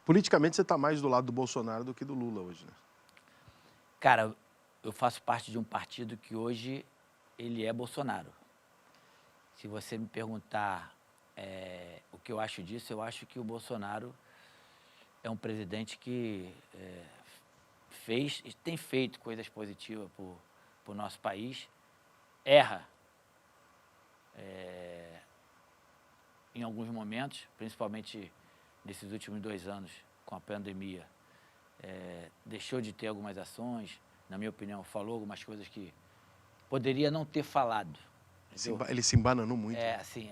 Politicamente, você está mais do lado do Bolsonaro do que do Lula hoje, né? Cara, eu faço parte de um partido que hoje ele é Bolsonaro. Se você me perguntar o que eu acho disso, eu acho que o Bolsonaro é um presidente que fez e tem feito coisas positivas para o nosso país. Erra em alguns momentos, principalmente nesses últimos 2 anos com a pandemia. Deixou de ter algumas ações, na minha opinião, falou algumas coisas que poderia não ter falado. Ele se embananou muito. Né? Assim,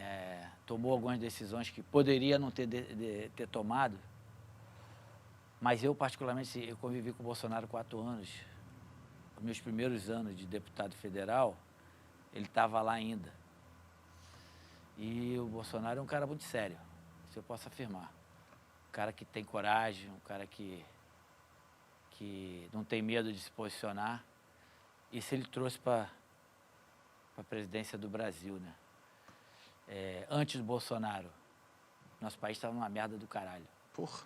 tomou algumas decisões que poderia não ter tomado, mas eu, particularmente, eu convivi com o Bolsonaro 4 anos. Os meus primeiros anos de deputado federal, ele estava lá ainda. E o Bolsonaro é um cara muito sério, isso eu posso afirmar. Um cara que tem coragem, um cara que não tem medo de se posicionar. Isso ele trouxe para a presidência do Brasil, né? Antes do Bolsonaro, nosso país estava numa merda do caralho. Porra.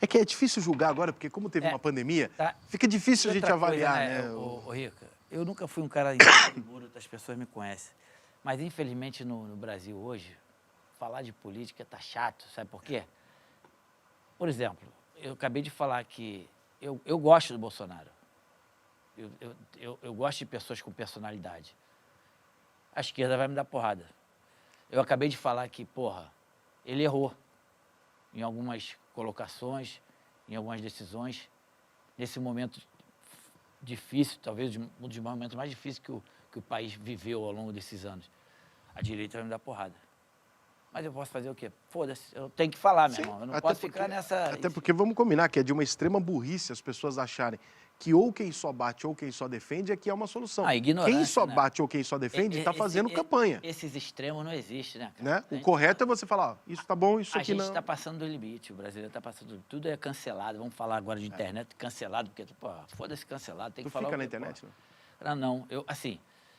É que é difícil julgar agora, porque como teve uma pandemia, fica difícil a gente avaliar, né? Ô, Rica, eu nunca fui um cara inseguro, as pessoas me conhecem. Mas, infelizmente, no Brasil hoje, falar de política tá chato, sabe por quê? Por exemplo, eu acabei de falar que eu gosto do Bolsonaro. Eu gosto de pessoas com personalidade. A esquerda vai me dar porrada. Eu acabei de falar que, porra, ele errou em algumas colocações, em algumas decisões, nesse momento difícil, talvez um dos momentos mais difíceis que o país viveu ao longo desses anos. A direita vai me dar porrada. Mas eu posso fazer o quê? Foda-se, eu tenho que falar, meu irmão. Eu não posso ficar nessa... Até porque, vamos combinar, que é de uma extrema burrice as pessoas acharem que ou quem só bate ou quem só defende é que é uma solução. Quem só bate ou quem só defende está fazendo campanha. Esses extremos não existem, né, cara? Né? O correto é você falar, ó, isso tá bom, isso aqui não. A gente está passando do limite, o brasileiro está passando... Tudo é cancelado, vamos falar agora de internet, cancelado, porque, pô, foda-se cancelado, tem que falar... Tu fica na internet, não? Não,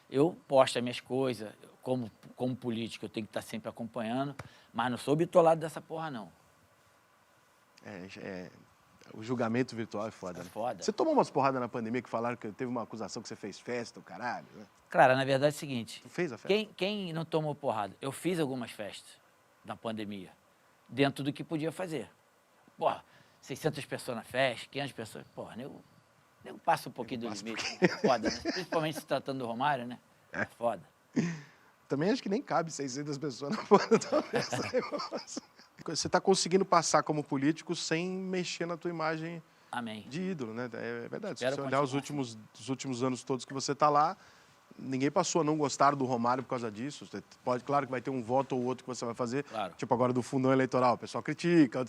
eu posto as minhas coisas, como político, eu tenho que estar sempre acompanhando, mas não sou bitolado dessa porra, não. O julgamento virtual é foda, né? Foda. Você tomou umas porradas na pandemia que falaram que teve uma acusação que você fez festa, o caralho, né? Cara, na verdade é o seguinte... Tu fez a festa? Quem não tomou porrada? Eu fiz algumas festas na pandemia, dentro do que podia fazer. Porra, 600 pessoas na festa, 500 pessoas... Porra, nego passa um pouquinho do limite. É foda, né? Principalmente se tratando do Romário, né? É foda. Também acho que nem cabe 600 pessoas na porra da festa. Você está conseguindo passar como político sem mexer na tua imagem de ídolo, né? É verdade. Se você olhar os últimos anos todos que você está lá, ninguém passou a não gostar do Romário por causa disso. Claro que vai ter um voto ou outro que você vai fazer, tipo agora do fundão eleitoral, o pessoal critica,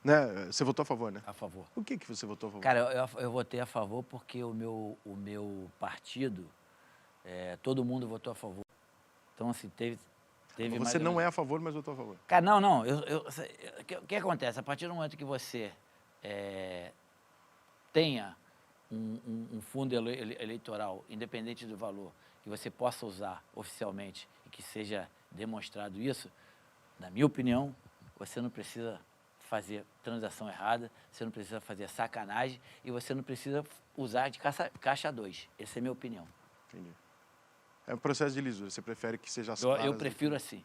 né? Você votou a favor, né? A favor. Por que você votou a favor? Cara, eu votei a favor porque o meu partido, todo mundo votou a favor. Então, assim, teve você não é a favor, mas votou a favor. Cara, não. O que acontece? A partir do momento que você tenha um fundo eleitoral, independente do valor, que você possa usar oficialmente e que seja demonstrado isso, na minha opinião, você não precisa fazer transação errada, você não precisa fazer sacanagem e você não precisa usar de caixa 2. Essa é a minha opinião. Entendi. É um processo de lisura, você prefere que seja as Eu prefiro assim.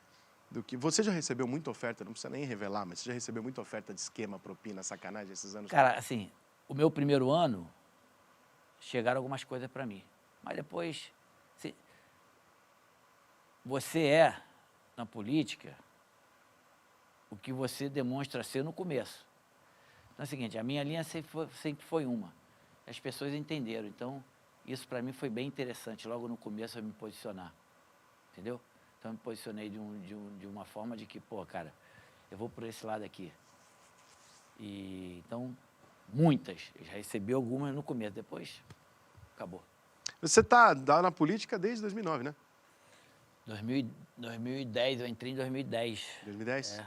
Você já recebeu muita oferta, não precisa nem revelar, mas você já recebeu muita oferta de esquema, propina, sacanagem esses anos? Cara, assim, o meu primeiro ano, chegaram algumas coisas para mim. Mas depois, você na política, o que você demonstra ser no começo. Então é o seguinte, a minha linha sempre foi uma. As pessoas entenderam, então isso para mim foi bem interessante, logo no começo eu me posicionar, entendeu? Então eu me posicionei de uma forma de que, pô, cara, eu vou por esse lado aqui. E então, muitas, eu já recebi algumas no começo, depois acabou. Você tá na política desde 2009, né? 2010, eu entrei em 2010. 2010?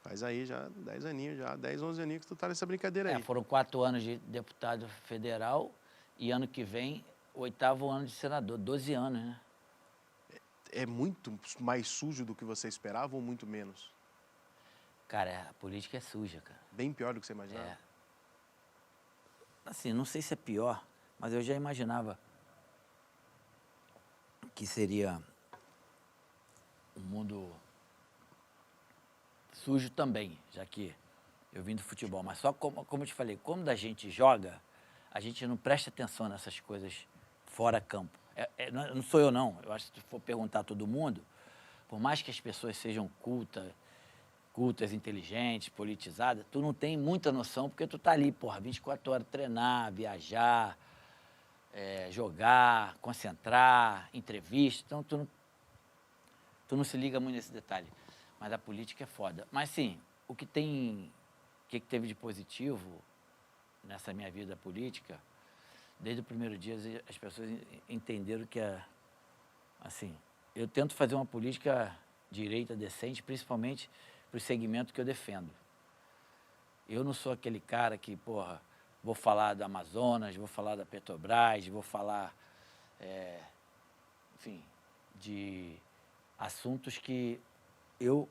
Faz aí já 10 aninhos, 11 aninhos que tu tá nessa brincadeira aí. Foram 4 anos de deputado federal e ano que vem, 8º ano de senador, 12 anos, né? É muito mais sujo do que você esperava ou muito menos? Cara, a política é suja, cara. Bem pior do que você imaginava? É. Assim, não sei se é pior, mas eu já imaginava que seria um mundo sujo também, já que eu vim do futebol. Mas só como eu te falei, como a gente joga, a gente não presta atenção nessas coisas fora campo. Não sou eu, não. Eu acho que se for perguntar a todo mundo, por mais que as pessoas sejam cultas, inteligentes, politizadas, tu não tem muita noção, porque tu tá ali, 24 horas, treinar, viajar, jogar, concentrar, entrevista, então tu não se liga muito nesse detalhe. Mas a política é foda. Mas sim, o que teve de positivo nessa minha vida política, desde o primeiro dia as pessoas entenderam que assim, eu tento fazer uma política direita decente, principalmente para o segmento que eu defendo. Eu não sou aquele cara que, vou falar do Amazonas, vou falar da Petrobras, vou falar, enfim, de assuntos que eu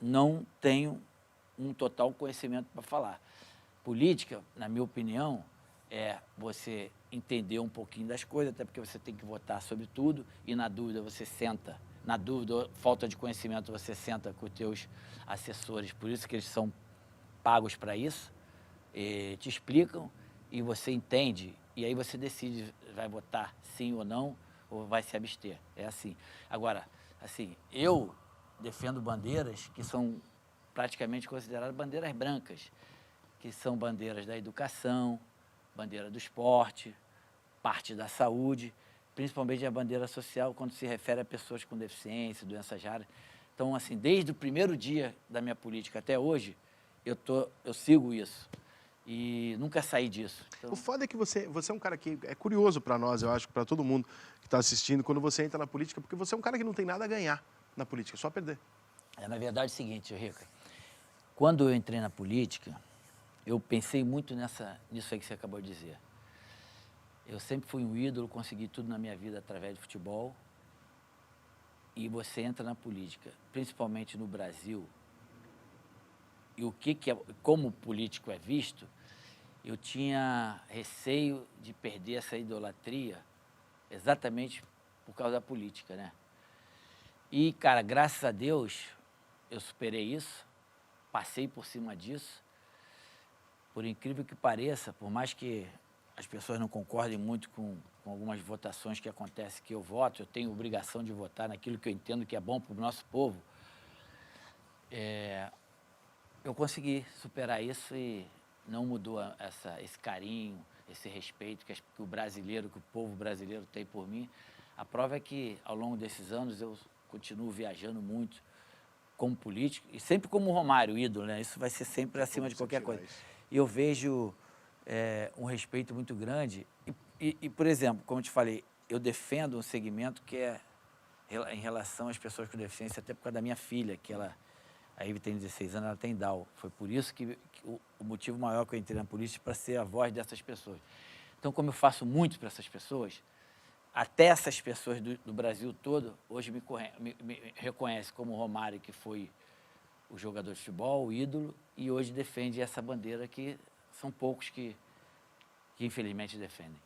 não tenho um total conhecimento para falar. Política, na minha opinião, é você entender um pouquinho das coisas, até porque você tem que votar sobre tudo, e na dúvida você senta, na dúvida, falta de conhecimento, você senta com os teus assessores, por isso que eles são pagos para isso, te explicam e você entende, e aí você decide, vai votar sim ou não, ou vai se abster. É assim. Agora, assim, eu defendo bandeiras que são praticamente consideradas bandeiras brancas, que são bandeiras da educação, bandeira do esporte, parte da saúde, principalmente a bandeira social, quando se refere a pessoas com deficiência, doenças raras. Então, assim, desde o primeiro dia da minha política até hoje, eu sigo isso. E nunca saí disso. Então... O foda é que você é um cara que é curioso para nós, eu acho, para todo mundo que está assistindo, quando você entra na política, porque você é um cara que não tem nada a ganhar na política, só perder. Na verdade, é o seguinte, Rica, quando eu entrei na política, eu pensei muito nisso aí que você acabou de dizer. Eu sempre fui um ídolo, consegui tudo na minha vida através do futebol. E você entra na política, principalmente no Brasil, e como político é visto, eu tinha receio de perder essa idolatria exatamente por causa da política, né? E, cara, graças a Deus, eu superei isso, passei por cima disso. Por incrível que pareça, por mais que as pessoas não concordem muito com algumas votações que acontecem que eu voto, eu tenho obrigação de votar naquilo que eu entendo que é bom para o nosso povo, eu consegui superar isso e não mudou esse carinho, esse respeito que o brasileiro, que o povo brasileiro tem por mim. A prova é que, ao longo desses anos, eu continuo viajando muito como político, e sempre como Romário, ídolo, né? Isso vai ser sempre acima de qualquer coisa. E eu vejo um respeito muito grande. E, por exemplo, como eu te falei, eu defendo um segmento que é em relação às pessoas com deficiência, até por causa da minha filha, que a Ivy tem 16 anos, ela tem Down. Foi por isso que o motivo maior que eu entrei na política, para ser a voz dessas pessoas. Então, como eu faço muito para essas pessoas, até essas pessoas do Brasil todo, hoje me reconhecem como Romário, que foi o jogador de futebol, o ídolo, e hoje defende essa bandeira que são poucos que infelizmente defendem.